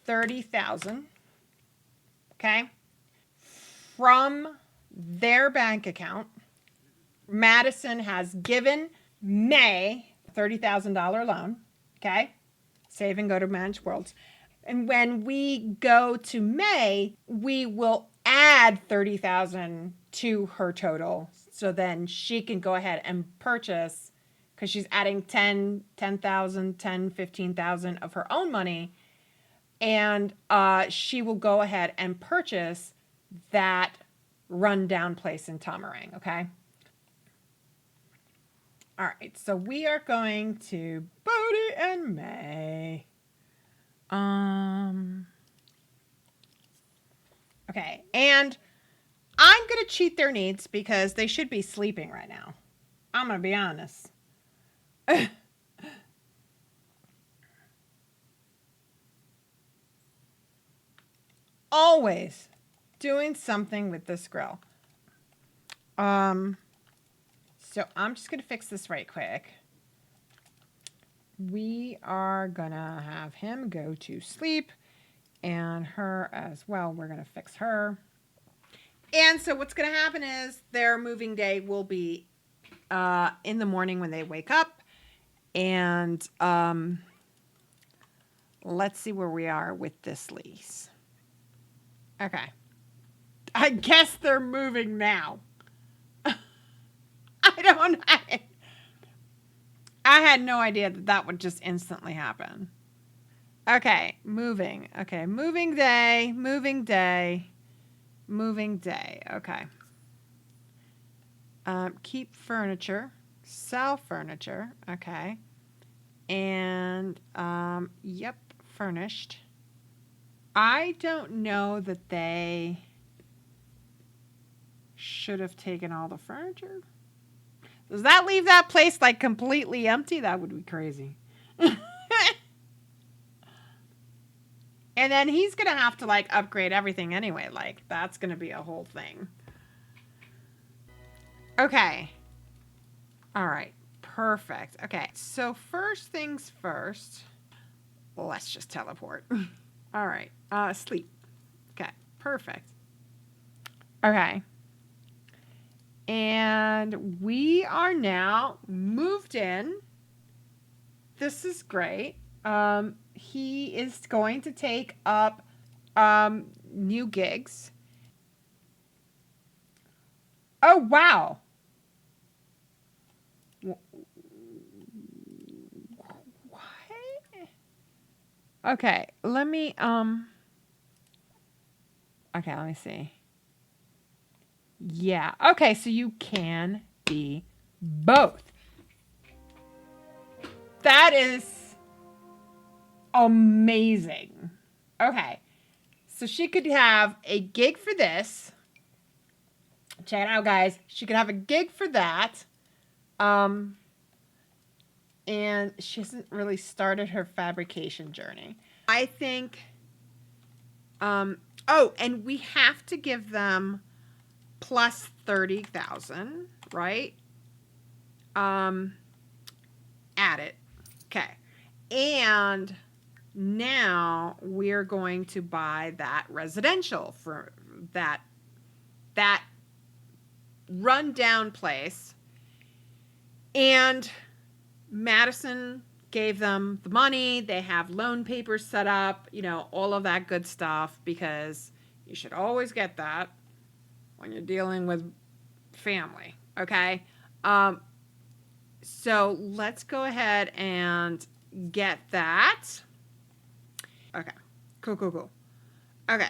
30,000, okay, from their bank account. Madison has given May a $30,000 loan, okay? Save and go to Managed Worlds. And when we go to May, we will add 30,000 to her total. So then she can go ahead and purchase, because she's adding 10,000, 15,000 of her own money. And she will go ahead and purchase that rundown place in Tamarang, okay? All right, so we are going to Bodhi and Mei. Okay, and I'm going to cheat their needs because they should be sleeping right now. I'm going to be honest. Always doing something with this grill. So I'm just going to fix this right quick. We are going to have him go to sleep and her as well. We're going to fix her. And so what's going to happen is their moving day will be in the morning when they wake up. And let's see where we are with this lease. Okay. I guess they're moving now. I don't know. I had no idea that that would just instantly happen. Okay, moving. Okay, moving day, moving day, moving day. Okay. Keep furniture, sell furniture. Okay. And, yep, furnished. I don't know that they should have taken all the furniture. Does that leave that place like completely empty? That would be crazy. And then he's going to have to like upgrade everything anyway. Like that's going to be a whole thing. Okay. All right. Perfect. Okay. So first things first, let's just teleport. All right. Sleep. Okay. Perfect. Okay. And we are now moved in. This is great. He is going to take up new gigs. Oh, wow. What? Okay, let me okay, let me see. Yeah. Okay, so you can be both. That is amazing. Okay. So she could have a gig for this. Check it out, guys. She could have a gig for that. And she hasn't really started her fabrication journey. I think oh, and we have to give them plus 30,000, right? Add it. Okay. And now we're going to buy that residential for that rundown place. And Madison gave them the money. They have loan papers set up, all of that good stuff, because you should always get that when you're dealing with family, okay? So let's go ahead and get that. Okay, cool. Okay,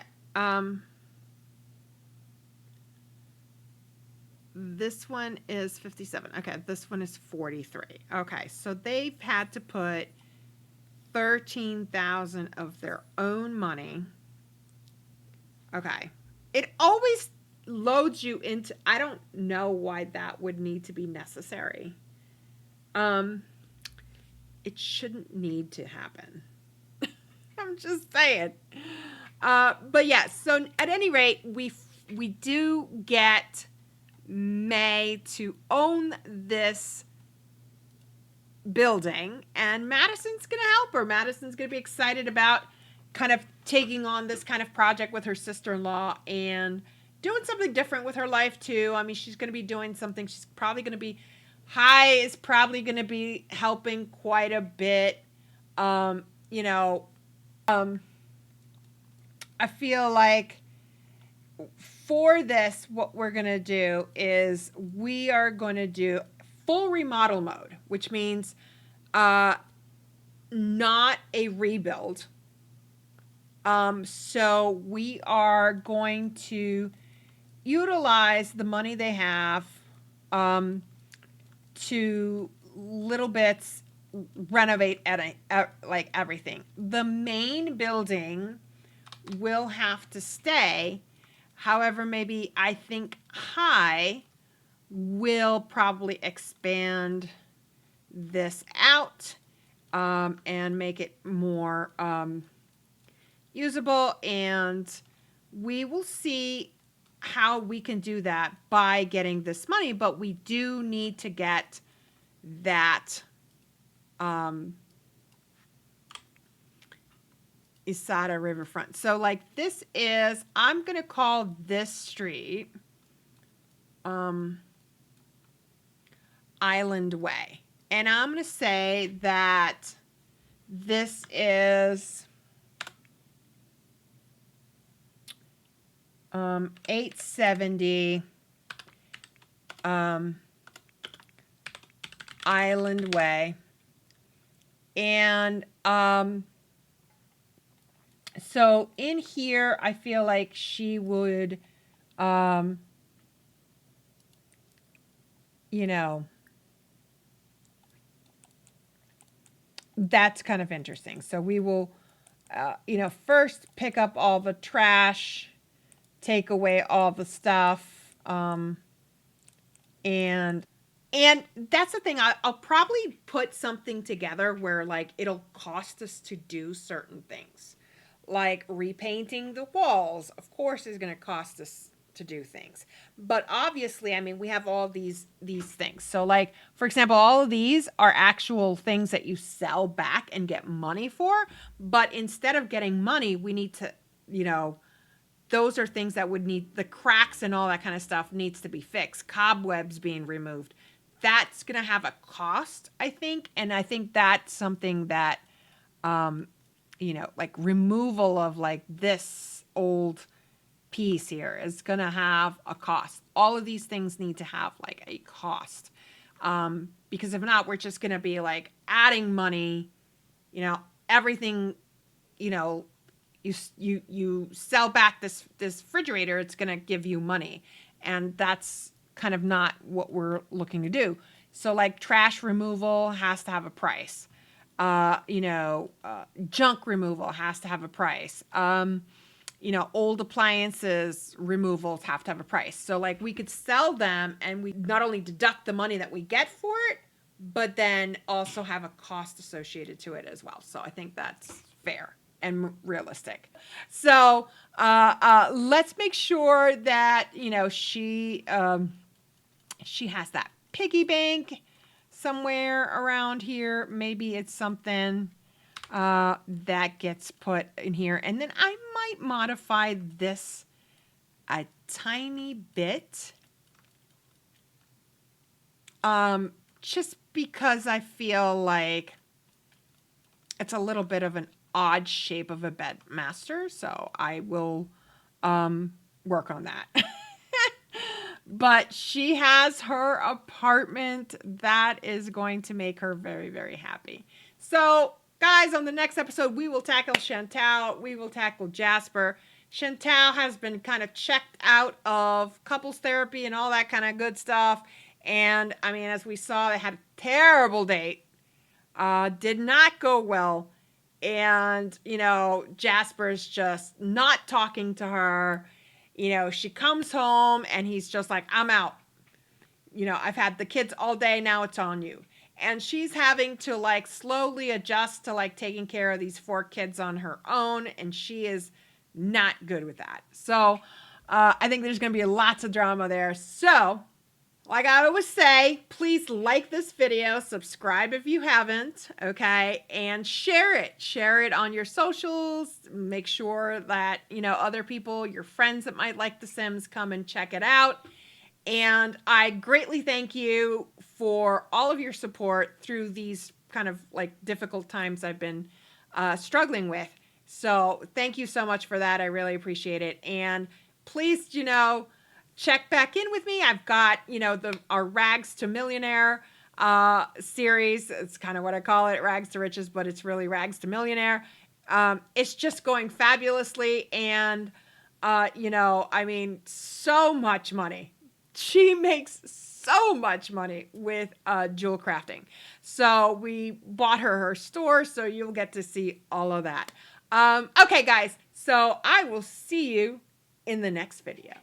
this one is 57. Okay, this one is 43. Okay, so they've had to put 13,000 of their own money. Okay. It always loads you into, I don't know why that would need to be necessary. It shouldn't need to happen. I'm just saying. But yeah, so at any rate, we do get Mei to own this building, and Madison's going to help her. Madison's going to be excited about kind of taking on this kind of project with her sister-in-law and doing something different with her life too. I mean, she's going to be doing something. She's probably going to be, Hai is probably going to be helping quite a bit. You know, I feel like for this, what we're going to do is we are going to do full remodel mode, which means not a rebuild. So we are going to utilize the money they have to little bits renovate like everything. The main building will have to stay. However, maybe I think Hai will probably expand this out and make it more usable, and we will see how we can do that by getting this money, but we do need to get that Isada Riverfront. So like this is, I'm going to call this street Island Way. And I'm going to say that this is 870 Island Way. And so in here, I feel like she would, you know, that's kind of interesting. So we will, you know, first pick up all the trash, take away all the stuff, and that's the thing. I'll probably put something together where like it'll cost us to do certain things, like repainting the walls. Of course, is going to cost us to do things, but obviously, I mean, we have all these things. So, like for example, all of these are actual things that you sell back and get money for. But instead of getting money, we need to, you know, those are things that would need, the cracks and all that kind of stuff needs to be fixed. Cobwebs being removed. That's going to have a cost, I think. And I think that's something that, you know, like removal of like this old piece here is going to have a cost. All of these things need to have like a cost. Because if not, we're just going to be like adding money, you know, everything, you know, you sell back this refrigerator, it's going to give you money. And that's kind of not what we're looking to do. So like trash removal has to have a price. You know, junk removal has to have a price. You know, old appliances removals have to have a price. So like we could sell them and we not only deduct the money that we get for it, but then also have a cost associated to it as well. So I think that's fair and realistic. So let's make sure that, you know, she has that piggy bank somewhere around here. Maybe it's something that gets put in here. And then I might modify this a tiny bit. Just because I feel like it's a little bit of an odd shape of a bed master. So I will work on that. But she has her apartment that is going to make her very, very happy. So, guys, on the next episode, we will tackle Chantal. We will tackle Jasper. Chantal has been kind of checked out of couples therapy and all that kind of good stuff. And I mean, as we saw, they had a terrible date. Did not go well. And, you know, Jasper's just not talking to her. You know, she comes home and he's just like, I'm out. You know, I've had the kids all day. Now it's on you. And she's having to like slowly adjust to like taking care of these 4 kids on her own. And she is not good with that. So I think there's going to be lots of drama there. So like I always say, please like this video, subscribe if you haven't, okay, and share it. Share it on your socials. Make sure that, you know, other people, your friends that might like The Sims, come and check it out. And I greatly thank you for all of your support through these kind of like difficult times I've been struggling with. So thank you so much for that. I really appreciate it. And please, you know, check back in with me. I've got, you know, our Rags to Millionaire series. It's kind of what I call it, Rags to Riches, but it's really Rags to Millionaire. It's just going fabulously. And, you know, I mean, so much money. She makes so much money with jewel crafting. So we bought her store, so you'll get to see all of that. Okay, guys, so I will see you in the next video.